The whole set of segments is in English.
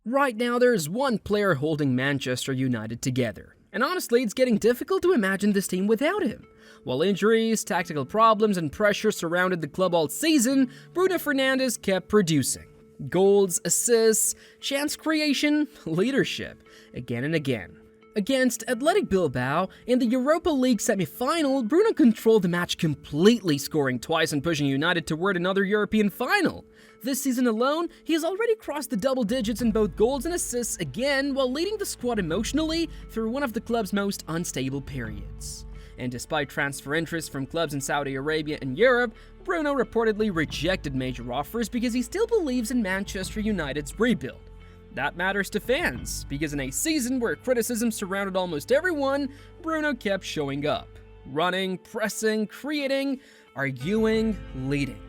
Right now, there's one player holding Manchester United together, and honestly, it's getting difficult to imagine this team without him. While injuries, tactical problems, and pressure surrounded the club all season, Bruno Fernandes kept producing. Goals, assists, chance creation, leadership, again and again. Against Athletic Bilbao in the Europa League semi-final, Bruno controlled the match completely, scoring twice and pushing United toward another European final. This season alone, he has already crossed the double digits in both goals and assists again, while leading the squad emotionally through one of the club's most unstable periods. And despite transfer interest from clubs in Saudi Arabia and Europe, Bruno reportedly rejected major offers because he still believes in Manchester United's rebuild. That matters to fans, because in a season where criticism surrounded almost everyone, Bruno kept showing up. Running, pressing, creating, arguing, leading.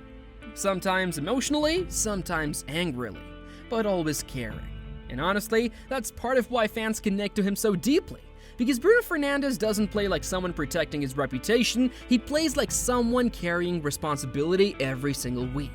Sometimes emotionally, sometimes angrily, but always caring. And honestly, that's part of why fans connect to him so deeply. Because Bruno Fernandes doesn't play like someone protecting his reputation, he plays like someone carrying responsibility every single week.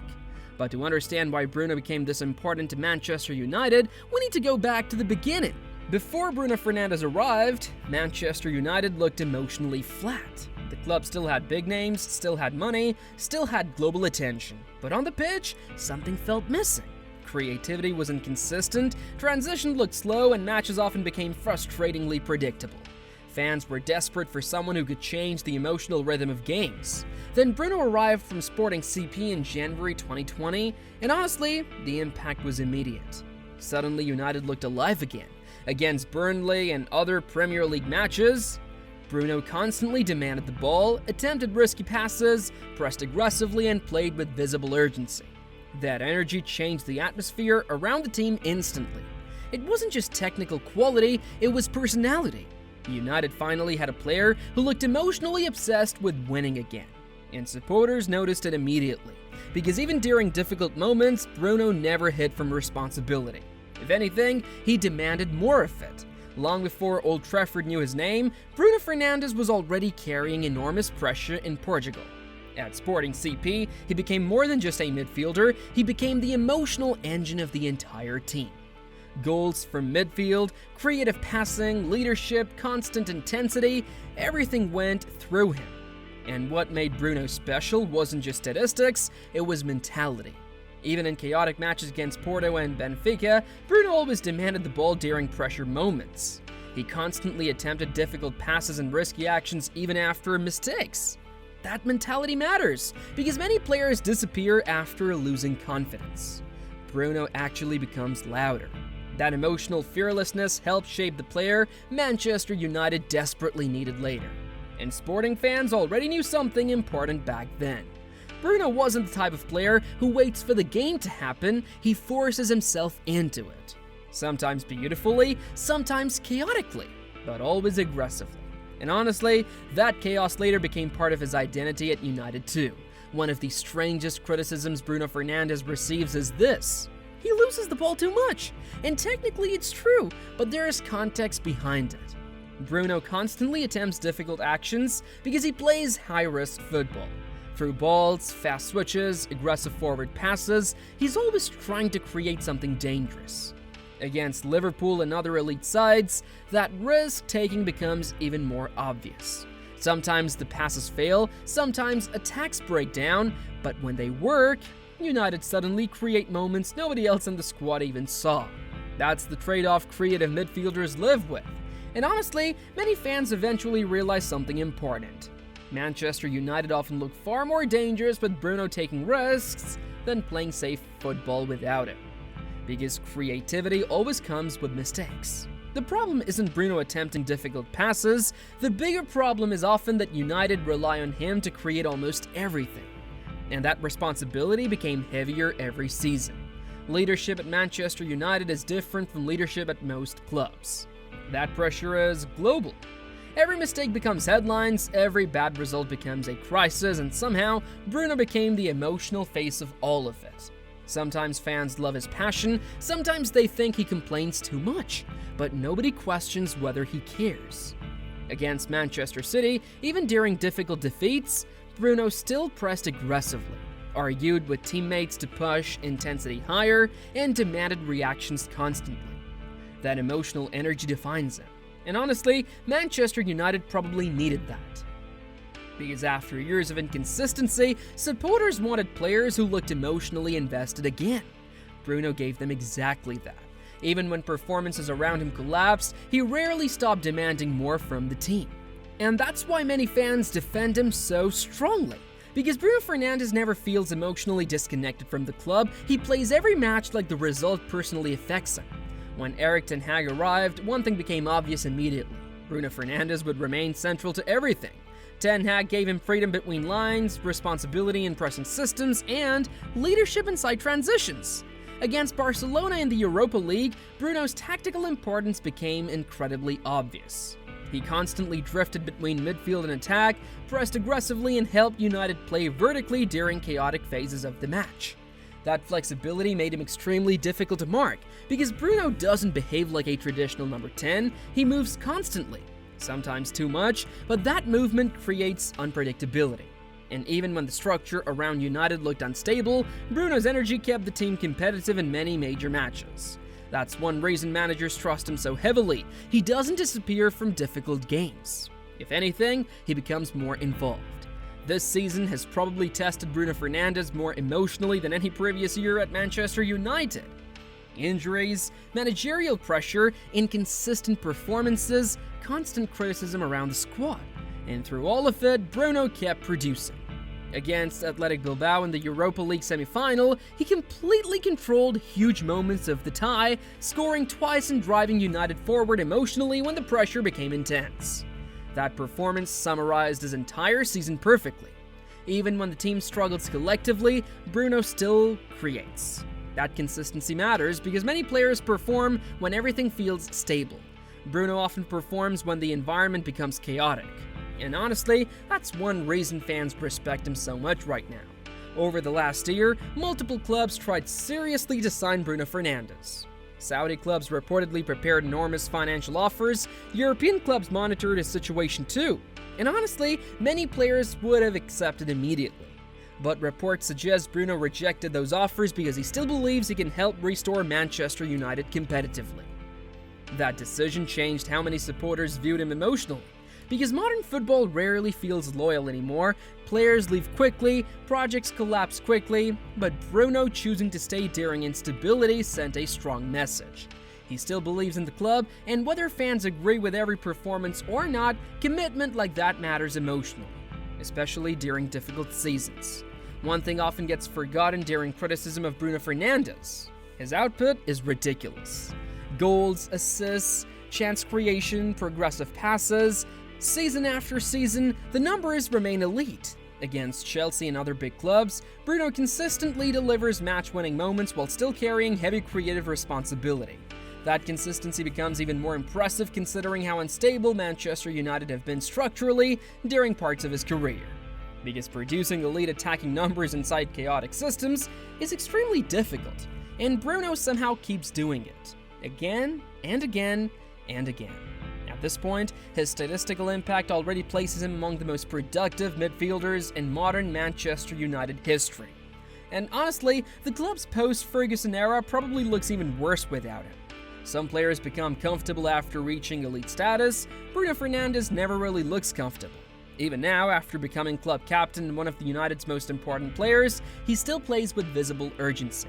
But to understand why Bruno became this important to Manchester United, we need to go back to the beginning. Before Bruno Fernandes arrived, Manchester United looked emotionally flat. The club still had big names, still had money, still had global attention. But on the pitch, something felt missing. Creativity was inconsistent, transition looked slow, and matches often became frustratingly predictable. Fans were desperate for someone who could change the emotional rhythm of games. Then Bruno arrived from Sporting CP in January 2020, and honestly, the impact was immediate. Suddenly, United looked alive again. Against Burnley and other Premier League matches, Bruno constantly demanded the ball, attempted risky passes, pressed aggressively, and played with visible urgency. That energy changed the atmosphere around the team instantly. It wasn't just technical quality, it was personality. United finally had a player who looked emotionally obsessed with winning again. And supporters noticed it immediately, because even during difficult moments, Bruno never hid from responsibility. If anything, he demanded more of it. Long before Old Trafford knew his name, Bruno Fernandes was already carrying enormous pressure in Portugal. At Sporting CP, he became more than just a midfielder, he became the emotional engine of the entire team. Goals from midfield, creative passing, leadership, constant intensity, everything went through him. And what made Bruno special wasn't just statistics, it was mentality. Even in chaotic matches against Porto and Benfica, Bruno always demanded the ball during pressure moments. He constantly attempted difficult passes and risky actions even after mistakes. That mentality matters, because many players disappear after losing confidence. Bruno actually becomes louder. That emotional fearlessness helped shape the player Manchester United desperately needed later. And Sporting fans already knew something important back then. Bruno wasn't the type of player who waits for the game to happen, he forces himself into it. Sometimes beautifully, sometimes chaotically, but always aggressively. And honestly, that chaos later became part of his identity at United too. One of the strangest criticisms Bruno Fernandes receives is this: he loses the ball too much. And technically it's true, but there is context behind it. Bruno constantly attempts difficult actions because he plays high-risk football. Through balls, fast switches, aggressive forward passes, he's always trying to create something dangerous. Against Liverpool and other elite sides, that risk-taking becomes even more obvious. Sometimes the passes fail, sometimes attacks break down, but when they work, United suddenly create moments nobody else in the squad even saw. That's the trade-off creative midfielders live with. And honestly, many fans eventually realize something important. Manchester United often look far more dangerous with Bruno taking risks than playing safe football without him. Because creativity always comes with mistakes. The problem isn't Bruno attempting difficult passes, the bigger problem is often that United rely on him to create almost everything. And that responsibility became heavier every season. Leadership at Manchester United is different from leadership at most clubs. That pressure is global. Every mistake becomes headlines, every bad result becomes a crisis, and somehow Bruno became the emotional face of all of it. Sometimes fans love his passion, sometimes they think he complains too much, but nobody questions whether he cares. Against Manchester City, even during difficult defeats, Bruno still pressed aggressively. argued with teammates to push intensity higher and demanded reactions constantly. That emotional energy defines him. And honestly, Manchester United probably needed that. Because after years of inconsistency, supporters wanted players who looked emotionally invested again. Bruno gave them exactly that. Even when performances around him collapsed, he rarely stopped demanding more from the team. And that's why many fans defend him so strongly. Because Bruno Fernandes never feels emotionally disconnected from the club, he plays every match like the result personally affects him. When Erik ten Hag arrived, one thing became obvious immediately. Bruno Fernandes would remain central to everything. Ten Hag gave him freedom between lines, responsibility in pressing systems, and leadership inside transitions. Against Barcelona in the Europa League, Bruno's tactical importance became incredibly obvious. He constantly drifted between midfield and attack, pressed aggressively, and helped United play vertically during chaotic phases of the match. That flexibility made him extremely difficult to mark, because Bruno doesn't behave like a traditional number 10, he moves constantly. Sometimes too much, but that movement creates unpredictability. And even when the structure around United looked unstable, Bruno's energy kept the team competitive in many major matches. That's one reason managers trust him so heavily. He doesn't disappear from difficult games. If anything, he becomes more involved. This season has probably tested Bruno Fernandes more emotionally than any previous year at Manchester United. Injuries, managerial pressure, inconsistent performances, constant criticism around the squad. And through all of it, Bruno kept producing. Against Athletic Bilbao in the Europa League semi-final, he completely controlled huge moments of the tie, scoring twice and driving United forward emotionally when the pressure became intense. That performance summarized his entire season perfectly. Even when the team struggles collectively, Bruno still creates. That consistency matters because many players perform when everything feels stable. Bruno often performs when the environment becomes chaotic. And honestly, that's one reason fans respect him so much right now. Over the last year, multiple clubs tried seriously to sign Bruno Fernandes. Saudi clubs reportedly prepared enormous financial offers, European clubs monitored his situation too. And honestly, many players would have accepted immediately. But reports suggest Bruno rejected those offers because he still believes he can help restore Manchester United competitively. That decision changed how many supporters viewed him emotionally. Because modern football rarely feels loyal anymore, players leave quickly, projects collapse quickly, but Bruno choosing to stay during instability sent a strong message. He still believes in the club, and whether fans agree with every performance or not, commitment like that matters emotionally, especially during difficult seasons. One thing often gets forgotten during criticism of Bruno Fernandes: his output is ridiculous. Goals, assists, chance creation, progressive passes. Season after season, the numbers remain elite. Against Chelsea and other big clubs, Bruno consistently delivers match-winning moments while still carrying heavy creative responsibility. That consistency becomes even more impressive considering how unstable Manchester United have been structurally during parts of his career. Because producing elite attacking numbers inside chaotic systems is extremely difficult, and Bruno somehow keeps doing it. Again and again and again. At this point, his statistical impact already places him among the most productive midfielders in modern Manchester United history. And honestly, the club's post-Ferguson era probably looks even worse without him. Some players become comfortable after reaching elite status. Bruno Fernandes never really looks comfortable. Even now, after becoming club captain and one of the United's most important players, he still plays with visible urgency.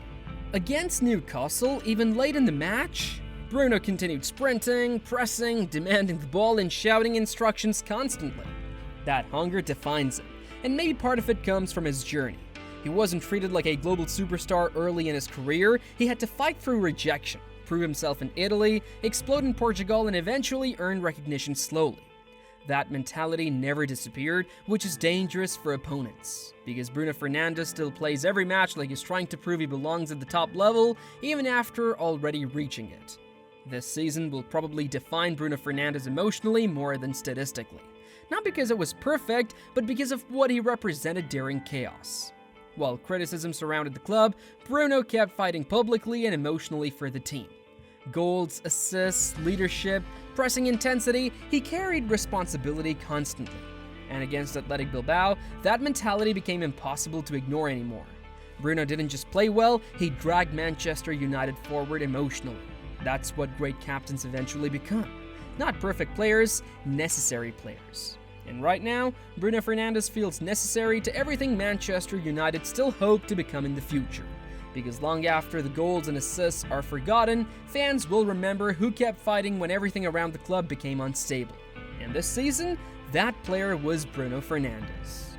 Against Newcastle, even late in the match, Bruno continued sprinting, pressing, demanding the ball, and shouting instructions constantly. That hunger defines him, and maybe part of it comes from his journey. He wasn't treated like a global superstar early in his career. He had to fight through rejection, prove himself in Italy, explode in Portugal, and eventually earn recognition slowly. That mentality never disappeared, which is dangerous for opponents, because Bruno Fernandes still plays every match like he's trying to prove he belongs at the top level, even after already reaching it. This season will probably define Bruno Fernandes emotionally more than statistically. Not because it was perfect, but because of what he represented during chaos. While criticism surrounded the club, Bruno kept fighting publicly and emotionally for the team. Goals, assists, leadership, pressing intensity, he carried responsibility constantly. And against Athletic Bilbao, that mentality became impossible to ignore anymore. Bruno didn't just play well, he dragged Manchester United forward emotionally. That's what great captains eventually become. Not perfect players, necessary players. And right now, Bruno Fernandes feels necessary to everything Manchester United still hope to become in the future. Because long after the goals and assists are forgotten, fans will remember who kept fighting when everything around the club became unstable. And this season, that player was Bruno Fernandes.